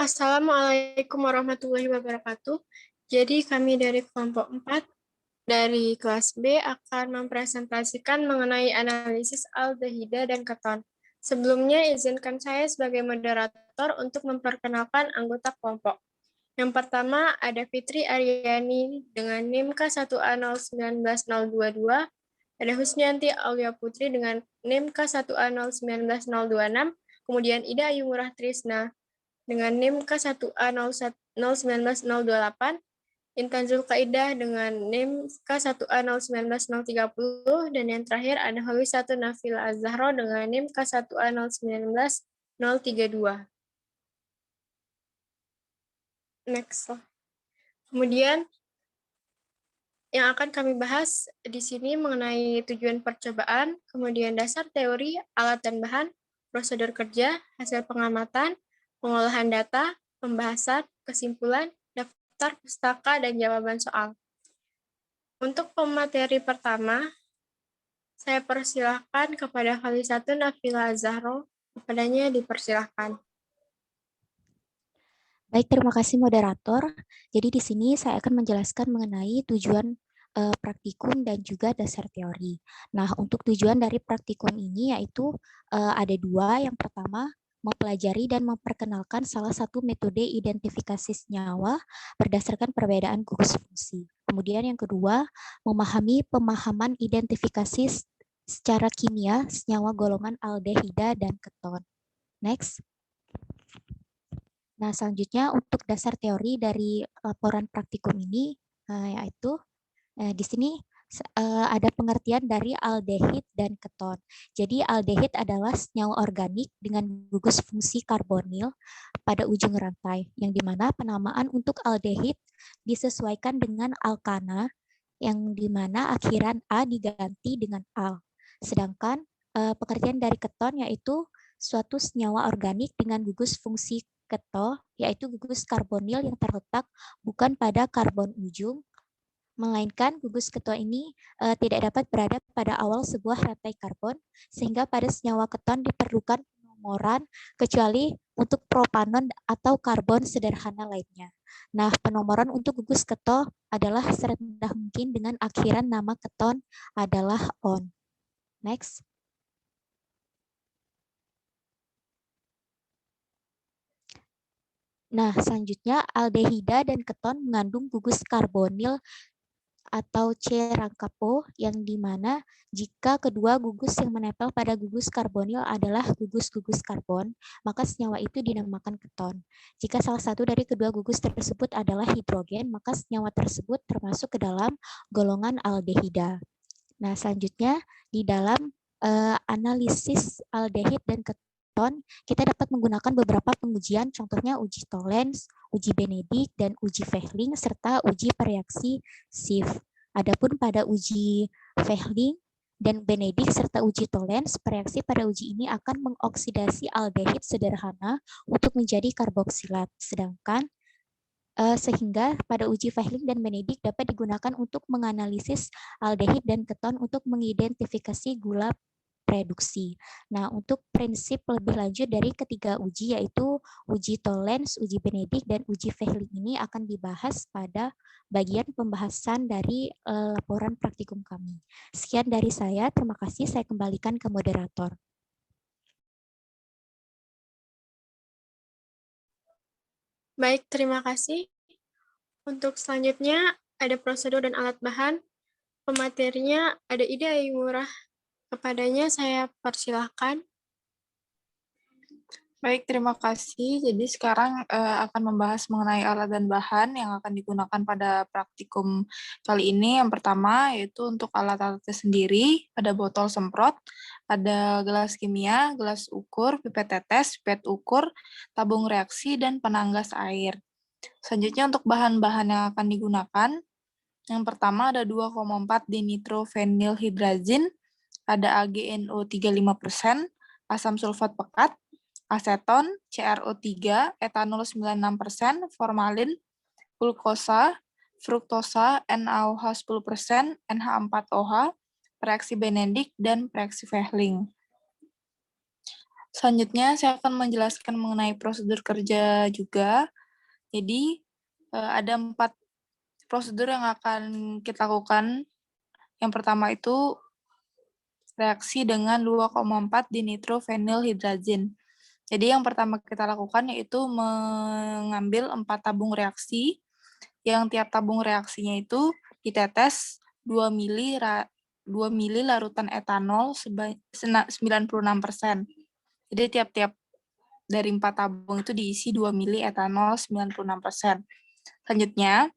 Assalamualaikum warahmatullahi wabarakatuh. Jadi kami dari kelompok 4 dari kelas B akan mempresentasikan mengenai analisis aldehida dan keton. Sebelumnya izinkan saya sebagai moderator untuk memperkenalkan anggota kelompok. Yang pertama ada Fitri Aryani dengan NIM K1A019022, ada Husnianti Aulia Putri dengan NIM K1A019026, kemudian Ida Ayu Murah Trisna dengan NIM K1A0190028, Intan Zulkaidah dengan NIM K1A019030, dan yang terakhir ada Hawi 1 Nafila Azharo dengan NIM K1A019032. Next. Kemudian yang akan kami bahas di sini mengenai tujuan percobaan, kemudian dasar teori, alat dan bahan, prosedur kerja, hasil pengamatan, pengolahan data, pembahasan, kesimpulan, daftar pustaka, dan jawaban soal. Untuk pemateri pertama, saya persilahkan kepada Khalisatun Nafila Zahro. Kepadanya dipersilahkan. Baik, terima kasih moderator. Jadi di sini saya akan menjelaskan mengenai tujuan praktikum dan juga dasar teori. Nah, untuk tujuan dari praktikum ini yaitu ada dua. Yang pertama, mempelajari dan memperkenalkan salah satu metode identifikasi senyawa berdasarkan perbedaan gugus fungsi. Kemudian yang kedua, memahami pemahaman identifikasi secara kimia senyawa golongan aldehida dan keton. Next. Nah, selanjutnya untuk dasar teori dari laporan praktikum ini, yaitu di sini ada pengertian dari aldehid dan keton. Jadi aldehid adalah senyawa organik dengan gugus fungsi karbonil pada ujung rantai, yang dimana penamaan untuk aldehid disesuaikan dengan alkana, yang dimana akhiran A diganti dengan al. Sedangkan pengertian dari keton yaitu suatu senyawa organik dengan gugus fungsi keto, yaitu gugus karbonil yang terletak bukan pada karbon ujung, melainkan gugus keto ini tidak dapat berada pada awal sebuah rantai karbon, sehingga pada senyawa keton diperlukan penomoran kecuali untuk propanon atau karbon sederhana lainnya. Nah, penomoran untuk gugus keto adalah serendah mungkin dengan akhiran nama keton adalah on. Next. Nah, selanjutnya aldehida dan keton mengandung gugus karbonil atau C rangkap O, yang dimana jika kedua gugus yang menempel pada gugus karbonil adalah gugus-gugus karbon, maka senyawa itu dinamakan keton. Jika salah satu dari kedua gugus tersebut adalah hidrogen, maka senyawa tersebut termasuk ke dalam golongan aldehida. Nah, selanjutnya di dalam analisis aldehid dan keton, kita dapat menggunakan beberapa pengujian, contohnya uji Tollens, uji Benedict, dan uji Vehling, serta uji reaksi Schiff. Adapun pada uji Vehling dan Benedict serta uji Tollens, reaksi pada uji ini akan mengoksidasi aldehid sederhana untuk menjadi karboksilat, sedangkan sehingga pada uji Vehling dan Benedict dapat digunakan untuk menganalisis aldehid dan keton untuk mengidentifikasi gula reduksi. Nah, untuk prinsip lebih lanjut dari ketiga uji, yaitu uji Tollens, uji Benedict, dan uji Vehling ini akan dibahas pada bagian pembahasan dari laporan praktikum kami. Sekian dari saya, terima kasih. Saya kembalikan ke moderator. Baik, terima kasih. Untuk selanjutnya ada prosedur dan alat bahan. Pematerinya ada Ida Ayu Murah. Kepadanya saya persilahkan. Baik, terima kasih. Jadi sekarang akan membahas mengenai alat dan bahan yang akan digunakan pada praktikum kali ini. Yang pertama yaitu untuk alat-alatnya sendiri, ada botol semprot, ada gelas kimia, gelas ukur, pipet tetes, pipet ukur, tabung reaksi, dan penanggas air. Selanjutnya untuk bahan-bahan yang akan digunakan, yang pertama ada 2,4 dinitrofenilhidrazin, ada AgNO 35%, asam sulfat pekat, aseton, CrO3, etanol 96%, formalin, glukosa, fruktosa, NaOH 10%, NH4OH, reaksi Benedict, dan reaksi Vehling. Selanjutnya, saya akan menjelaskan mengenai prosedur kerja juga. Jadi, ada 4 prosedur yang akan kita lakukan. Yang pertama itu reaksi dengan 2,4 dinitrofenilhidrazin. Jadi yang pertama kita lakukan yaitu mengambil 4 tabung reaksi, yang tiap tabung reaksinya itu ditetes 2 mili larutan etanol 96%. Jadi tiap-tiap dari 4 tabung itu diisi 2 mili etanol 96%. Selanjutnya,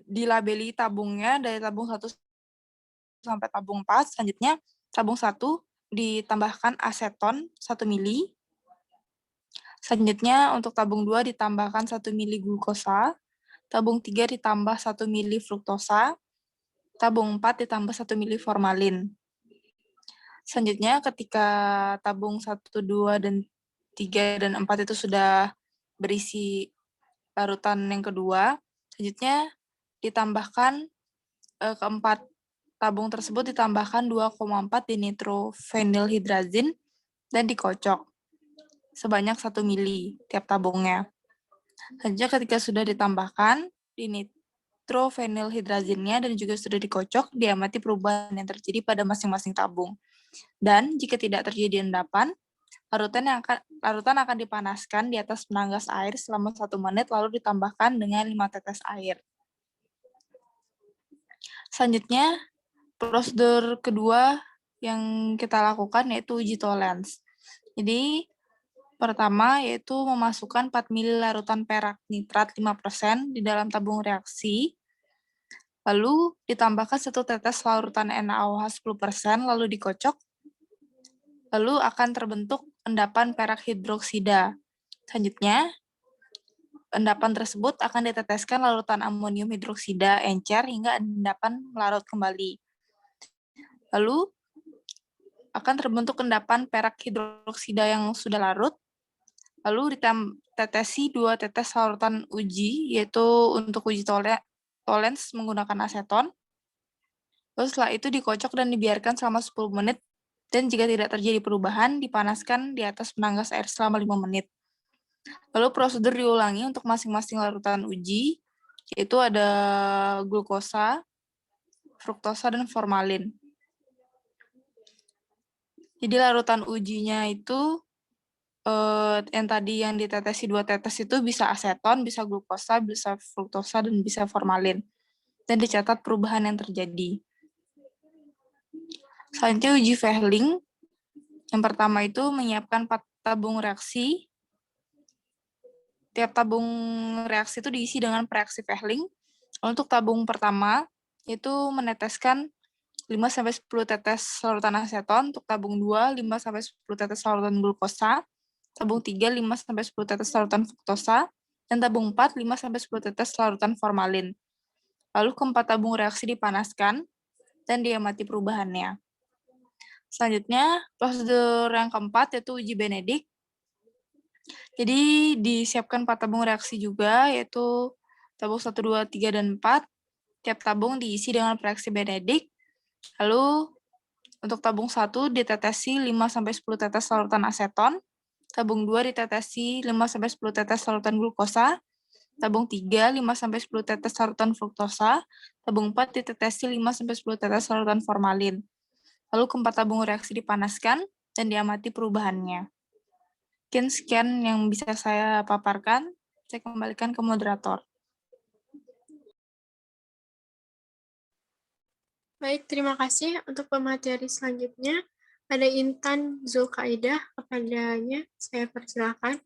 dilabeli tabungnya dari tabung 1 sampai tabung 4. Selanjutnya, tabung 1 ditambahkan aseton 1 mili. Selanjutnya, untuk tabung 2 ditambahkan 1 mili glukosa. Tabung 3 ditambah 1 mili fruktosa. Tabung 4 ditambah 1 mili formalin. Selanjutnya, ketika tabung 1, 2, dan 3, dan 4 itu sudah berisi larutan yang kedua, selanjutnya ditambahkan keempat tabung tersebut ditambahkan 2,4 dinitrofenilhidrazin dan dikocok sebanyak 1 mili tiap tabungnya. Selanjutnya ketika sudah ditambahkan dinitrofenilhidrazinnya dan juga sudah dikocok, diamati perubahan yang terjadi pada masing-masing tabung. Dan jika tidak terjadi endapan, larutan akan dipanaskan di atas penanggas air selama 1 menit lalu ditambahkan dengan 5 tetes air. Selanjutnya, prosedur kedua yang kita lakukan yaitu uji toleransi. Jadi, pertama yaitu memasukkan 4 mili larutan perak nitrat 5% di dalam tabung reaksi, lalu ditambahkan 1 tetes larutan NaOH 10%, lalu dikocok, lalu akan terbentuk endapan perak hidroksida. Selanjutnya, endapan tersebut akan diteteskan larutan amonium hidroksida encer hingga endapan melarut kembali. Lalu akan terbentuk endapan perak hidroksida yang sudah larut, lalu ditetesi 2 tetes larutan uji, yaitu untuk uji toleransi menggunakan aseton. Lalu setelah itu dikocok dan dibiarkan selama 10 menit, dan jika tidak terjadi perubahan, dipanaskan di atas penanggas air selama 5 menit. Lalu prosedur diulangi untuk masing-masing larutan uji, yaitu ada glukosa, fruktosa, dan formalin. Jadi larutan ujinya itu yang tadi yang ditetesi 2 tetes itu bisa aseton, bisa glukosa, bisa fruktosa, dan bisa formalin. Dan dicatat perubahan yang terjadi. Selanjutnya uji Fehling. Yang pertama itu menyiapkan 4 tabung reaksi. Tiap tabung reaksi itu diisi dengan reaksi Fehling. Untuk tabung pertama, itu meneteskan 5-10 tetes larutan aseton. Untuk tabung 2, 5-10 tetes larutan glukosa. Tabung 3, 5-10 tetes larutan fruktosa. Dan tabung 4, 5-10 tetes larutan formalin. Lalu keempat tabung reaksi dipanaskan dan diamati perubahannya. Selanjutnya, prosedur yang keempat yaitu uji Benedict. Jadi disiapkan 4 tabung reaksi juga, yaitu tabung 1, 2, 3, dan 4. Tiap tabung diisi dengan reaksi Benedict. Lalu untuk tabung 1 ditetesi 5-10 tetes larutan aseton. Tabung 2 ditetesi 5-10 tetes larutan glukosa. Tabung 3, 5-10 tetes larutan fruktosa. Tabung 4 ditetesi 5-10 tetes larutan formalin. Lalu keempat tabung reaksi dipanaskan dan diamati perubahannya. Mungkin sekian yang bisa saya paparkan. Saya kembalikan ke moderator. Baik, terima kasih. Untuk pemateri selanjutnya, ada Intan Zulkaidah. Kepadanya saya persilakan.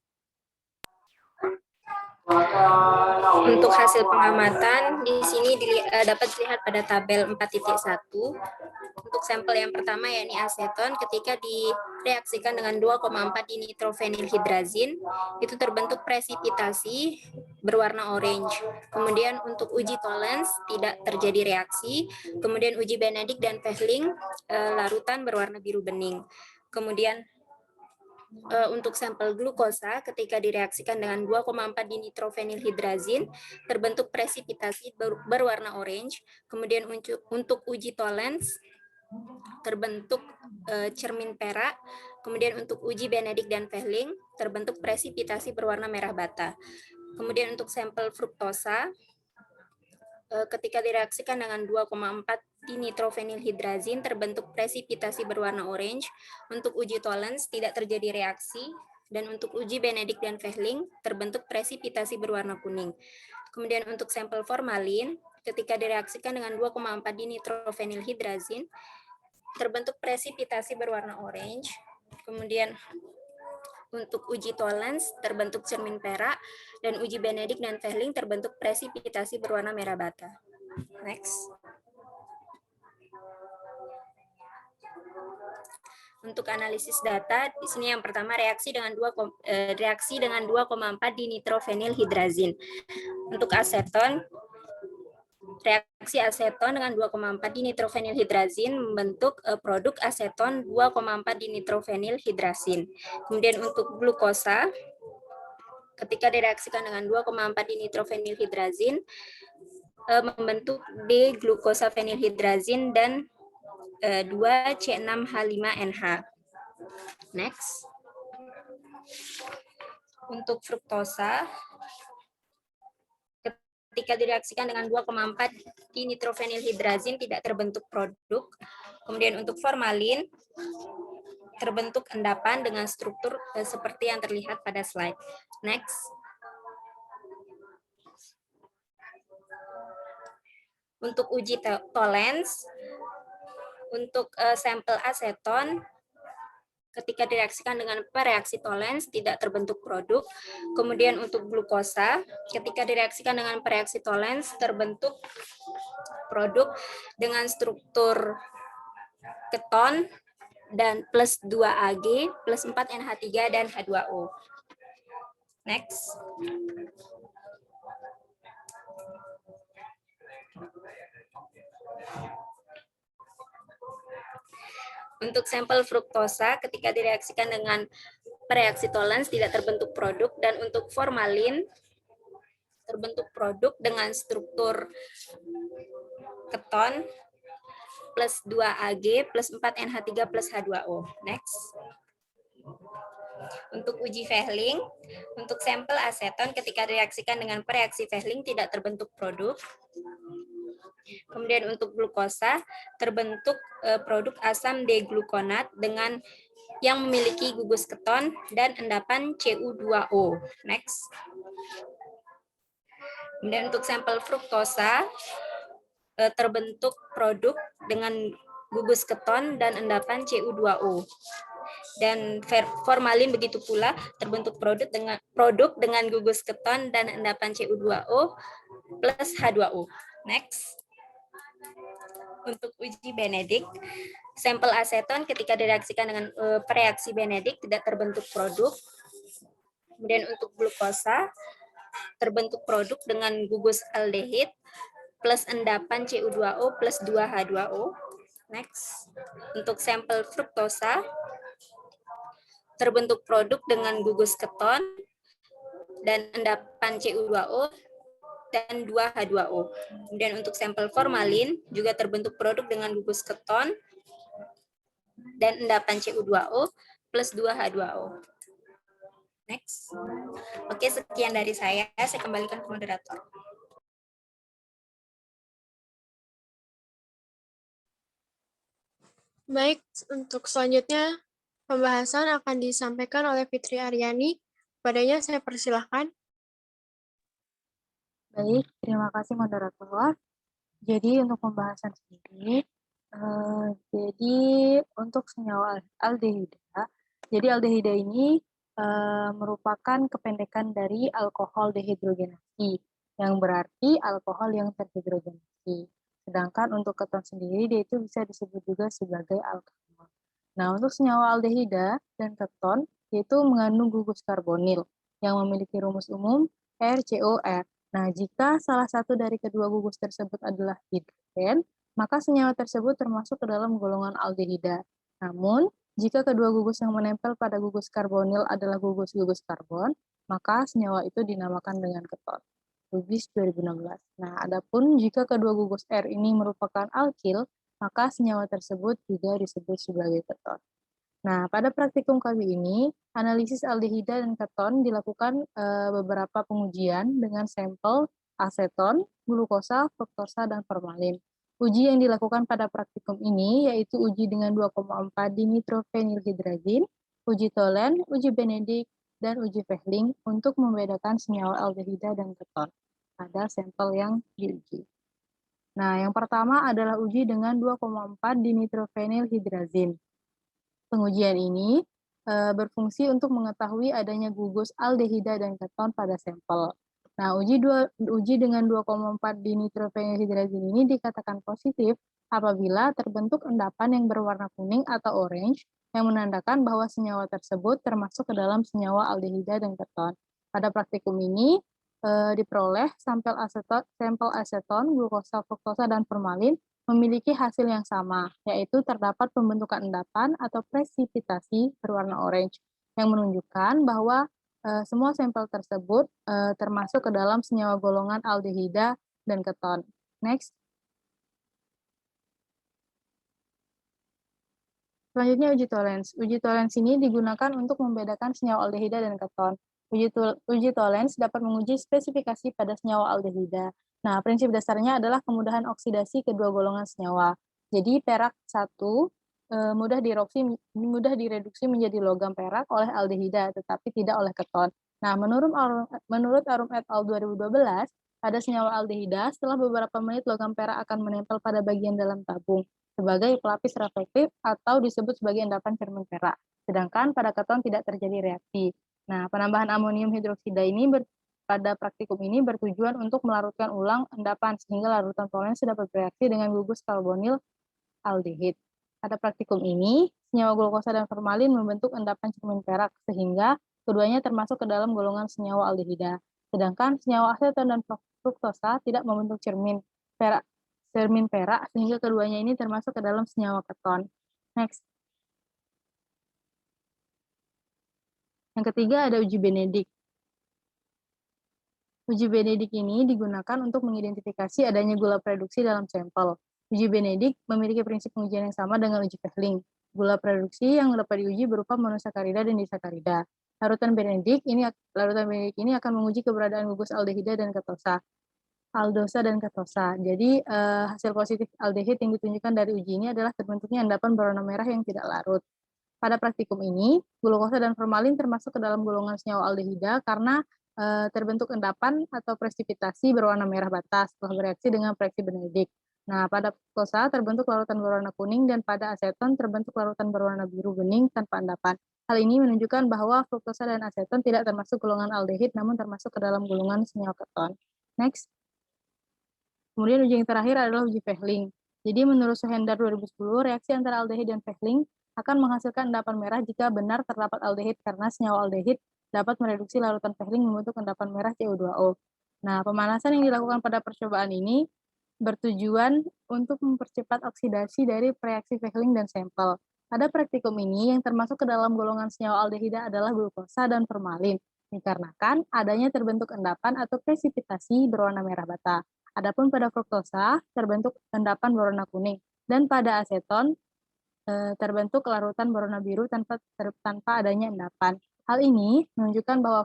Untuk hasil pengamatan, di sini dapat dilihat pada tabel 4.1. Untuk sampel yang pertama yakni aseton, ketika direaksikan dengan 2,4 dinitrofenilhidrazin, itu terbentuk presipitasi berwarna orange. Kemudian untuk uji toleransi tidak terjadi reaksi. Kemudian uji Benedict dan Fehling, larutan berwarna biru bening. Kemudian untuk sampel glukosa ketika direaksikan dengan 2,4 dinitrofenilhidrazin terbentuk presipitasi berwarna orange. Kemudian untuk uji toleransi terbentuk cermin perak. Kemudian untuk uji Benedict dan Fehling terbentuk presipitasi berwarna merah bata. Kemudian untuk sampel fruktosa, ketika direaksikan dengan 2,4 dinitrofenilhidrazin terbentuk presipitasi berwarna orange. Untuk uji Tollens tidak terjadi reaksi. Dan untuk uji Benedict dan Fehling terbentuk presipitasi berwarna kuning. Kemudian untuk sampel formalin, ketika direaksikan dengan 2,4 dinitrofenilhidrazin terbentuk presipitasi berwarna orange. Kemudian untuk uji Tollens terbentuk cermin perak, dan uji Benedict dan Fehling terbentuk presipitasi berwarna merah bata. Next. Untuk analisis data, di sini yang pertama reaksi dengan 2,4 dinitrofenilhidrazin. Untuk aseton, reaksi aseton dengan 2,4 dinitrofenilhidrazin membentuk produk aseton 2,4 dinitrofenilhidrazin. Kemudian untuk glukosa, ketika direaksikan dengan 2,4 dinitrofenilhidrazin membentuk D-glukosafenilhidrazin dan 2C6H5NH. Next. Untuk fruktosa, ketika direaksikan dengan 2,4 dinitrofenilhidrazin tidak terbentuk produk. Kemudian untuk formalin terbentuk endapan dengan struktur seperti yang terlihat pada slide. Next. Untuk uji Tollens, untuk sampel aseton, ketika direaksikan dengan pereaksi Tollens tidak terbentuk produk. Kemudian untuk glukosa, ketika direaksikan dengan pereaksi Tollens terbentuk produk dengan struktur keton dan plus 2Ag, plus 4NH3 dan H2O. Next. Untuk sampel fruktosa, ketika direaksikan dengan pereaksi Tollens tidak terbentuk produk, dan untuk formalin terbentuk produk dengan struktur keton plus 2Ag plus 4NH3 plus H2O. Next. Untuk uji Fehling, untuk sampel aseton ketika direaksikan dengan pereaksi Fehling tidak terbentuk produk. Kemudian untuk glukosa terbentuk produk asam D-glukonat dengan yang memiliki gugus keton dan endapan Cu2O. Next. Kemudian untuk sampel fruktosa terbentuk produk dengan gugus keton dan endapan Cu2O. Dan formalin begitu pula terbentuk produk dengan gugus keton dan endapan Cu2O plus H2O. Next. Untuk uji Benedict, sampel aseton ketika direaksikan dengan pereaksi Benedict tidak terbentuk produk. Kemudian untuk glukosa terbentuk produk dengan gugus aldehid plus endapan Cu2O plus 2H2O. Next. Untuk sampel fruktosa terbentuk produk dengan gugus keton dan endapan Cu2O dan 2H2O. Kemudian untuk sampel formalin juga terbentuk produk dengan gugus keton dan endapan Cu2O plus 2H2O. Next. Oke, sekian dari saya kembalikan ke moderator. Baik, untuk selanjutnya pembahasan akan disampaikan oleh Fitri Aryani. Padanya saya persilahkan. Baik, terima kasih moderator. Jadi untuk pembahasan sendiri, jadi untuk senyawa aldehida, jadi aldehida ini merupakan kependekan dari alkohol dehidrogenasi, yang berarti alkohol yang terhidrogenasi. Sedangkan untuk keton sendiri, dia itu bisa disebut juga sebagai alkohol. Nah, untuk senyawa aldehida dan keton, yaitu mengandung gugus karbonil, yang memiliki rumus umum RCOR. Nah, jika salah satu dari kedua gugus tersebut adalah hidrogen, maka senyawa tersebut termasuk ke dalam golongan aldehida. Namun, jika kedua gugus yang menempel pada gugus karbonil adalah gugus-gugus karbon, maka senyawa itu dinamakan dengan keton. Lubis 2016. Nah, adapun jika kedua gugus R ini merupakan alkil, maka senyawa tersebut juga disebut sebagai keton. Nah, pada praktikum kali ini, analisis aldehida dan keton dilakukan beberapa pengujian dengan sampel aseton, glukosa, fruktosa, dan formalin. Uji yang dilakukan pada praktikum ini yaitu uji dengan 2,4 dinitrophenylhidrazin, uji Tholen, uji Benedict, dan uji Fehling untuk membedakan senyawa aldehida dan keton pada sampel yang diuji. Nah, yang pertama adalah uji dengan 2,4 dinitrophenylhidrazin. Pengujian ini berfungsi untuk mengetahui adanya gugus aldehida dan keton pada sampel. Nah, uji dengan 2,4 dinitrophenylhidrazin ini dikatakan positif apabila terbentuk endapan yang berwarna kuning atau orange yang menandakan bahwa senyawa tersebut termasuk ke dalam senyawa aldehida dan keton. Pada praktikum ini diperoleh sampel aseton, glukosa, fruktosa, dan formalin memiliki hasil yang sama, yaitu terdapat pembentukan endapan atau presipitasi berwarna orange, yang menunjukkan bahwa semua sampel tersebut termasuk ke dalam senyawa golongan aldehida dan keton. Next. Selanjutnya uji Tholen. Uji Tholen ini digunakan untuk membedakan senyawa aldehida dan keton. Uji Tholen dapat menguji spesifikasi pada senyawa aldehida. Nah, prinsip dasarnya adalah kemudahan oksidasi kedua golongan senyawa. Jadi perak 1 mudah direduksi menjadi logam perak oleh aldehida, tetapi tidak oleh keton. Nah, menurut Arum et al. 2012, pada senyawa aldehida, setelah beberapa menit logam perak akan menempel pada bagian dalam tabung sebagai pelapis reflektif atau disebut sebagai endapan cermin perak. Sedangkan pada keton tidak terjadi reaksi. Nah, penambahan amonium hidroksida ini pada praktikum ini bertujuan untuk melarutkan ulang endapan sehingga larutan Tholen dapat bereaksi dengan gugus karbonil aldehid. Pada praktikum ini, senyawa glukosa dan formalin membentuk endapan cermin perak sehingga keduanya termasuk ke dalam golongan senyawa aldehida. Sedangkan senyawa aseton dan fruktosa tidak membentuk cermin perak sehingga keduanya ini termasuk ke dalam senyawa keton. Next. Yang ketiga ada uji Benedict. Uji Benedict ini digunakan untuk mengidentifikasi adanya gula produksi dalam sampel. Uji Benedict memiliki prinsip pengujian yang sama dengan uji Fehling. Gula produksi yang dapat diuji berupa monosakarida dan disakarida. Larutan Benedict ini akan menguji keberadaan gugus aldehida dan ketosa. Aldosa dan ketosa. Jadi hasil positif aldehid yang ditunjukkan dari uji ini adalah terbentuknya endapan berwarna merah yang tidak larut. Pada praktikum ini, glukosa dan formalin termasuk ke dalam golongan senyawa aldehida karena terbentuk endapan atau presipitasi berwarna merah bata setelah bereaksi dengan reaksi Benedict. Nah, pada fruktosa terbentuk larutan berwarna kuning dan pada aseton terbentuk larutan berwarna biru bening tanpa endapan. Hal ini menunjukkan bahwa fruktosa dan aseton tidak termasuk golongan aldehid namun termasuk ke dalam golongan senyawa keton. Next. Kemudian uji yang terakhir adalah uji Fehling. Jadi menurut Suhendar 2010, reaksi antara aldehid dan Fehling akan menghasilkan endapan merah jika benar terdapat aldehid karena senyawa aldehid dapat mereduksi larutan Fehling membentuk endapan merah CO2O. Nah, pemanasan yang dilakukan pada percobaan ini bertujuan untuk mempercepat oksidasi dari reaksi Fehling dan sampel. Pada praktikum ini, yang termasuk ke dalam golongan senyawa aldehida adalah glukosa dan formalin, dikarenakan adanya terbentuk endapan atau presipitasi berwarna merah bata. Adapun pada fruktosa terbentuk endapan berwarna kuning dan pada aseton terbentuk larutan berwarna biru tanpa adanya endapan. Hal ini menunjukkan bahwa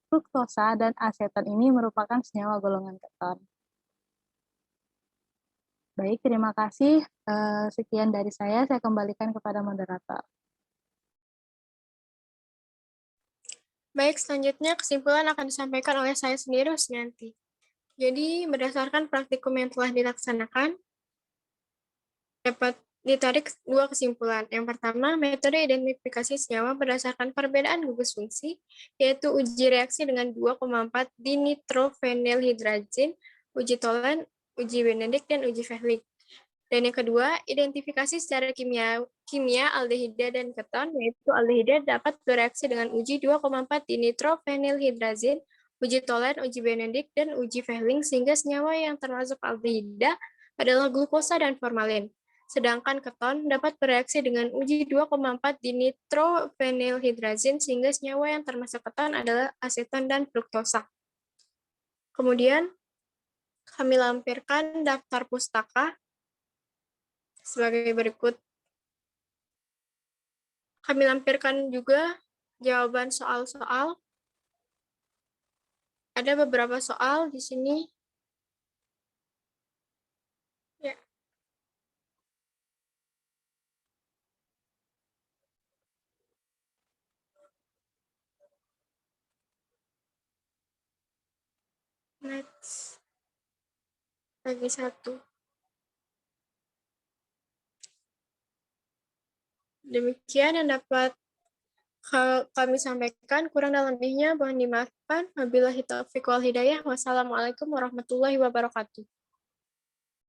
fruktosa dan aseton ini merupakan senyawa golongan keton. Baik, terima kasih. Sekian dari saya kembalikan kepada moderator. Baik, selanjutnya kesimpulan akan disampaikan oleh saya sendiri, Husnianti. Jadi, berdasarkan praktikum yang telah dilaksanakan, dapat ditarik dua kesimpulan. Yang pertama, metode identifikasi senyawa berdasarkan perbedaan gugus fungsi, yaitu uji reaksi dengan 2,4 dinitrophenylhidrazin, uji Tholen, uji Benedict, dan uji Fehling. Dan yang kedua, identifikasi secara kimia aldehida dan keton, yaitu aldehida dapat bereaksi dengan uji 2,4 dinitrophenylhidrazin, uji Tholen, uji Benedict, dan uji Fehling, sehingga senyawa yang termasuk aldehida adalah glukosa dan formalin. Sedangkan keton dapat bereaksi dengan uji 2,4 dinitrophenylhidrazin, sehingga senyawa yang termasuk keton adalah aseton dan fruktosa. Kemudian, kami lampirkan daftar pustaka sebagai berikut. Kami lampirkan juga jawaban soal-soal. Ada beberapa soal di sini. Ya. Next. Lagi satu. Demikian yang dapat kami sampaikan. Kurang dan lebihnya mohon dimaafkan. Wabillahi taufiq wal hidayah. Wassalamualaikum warahmatullahi wabarakatuh.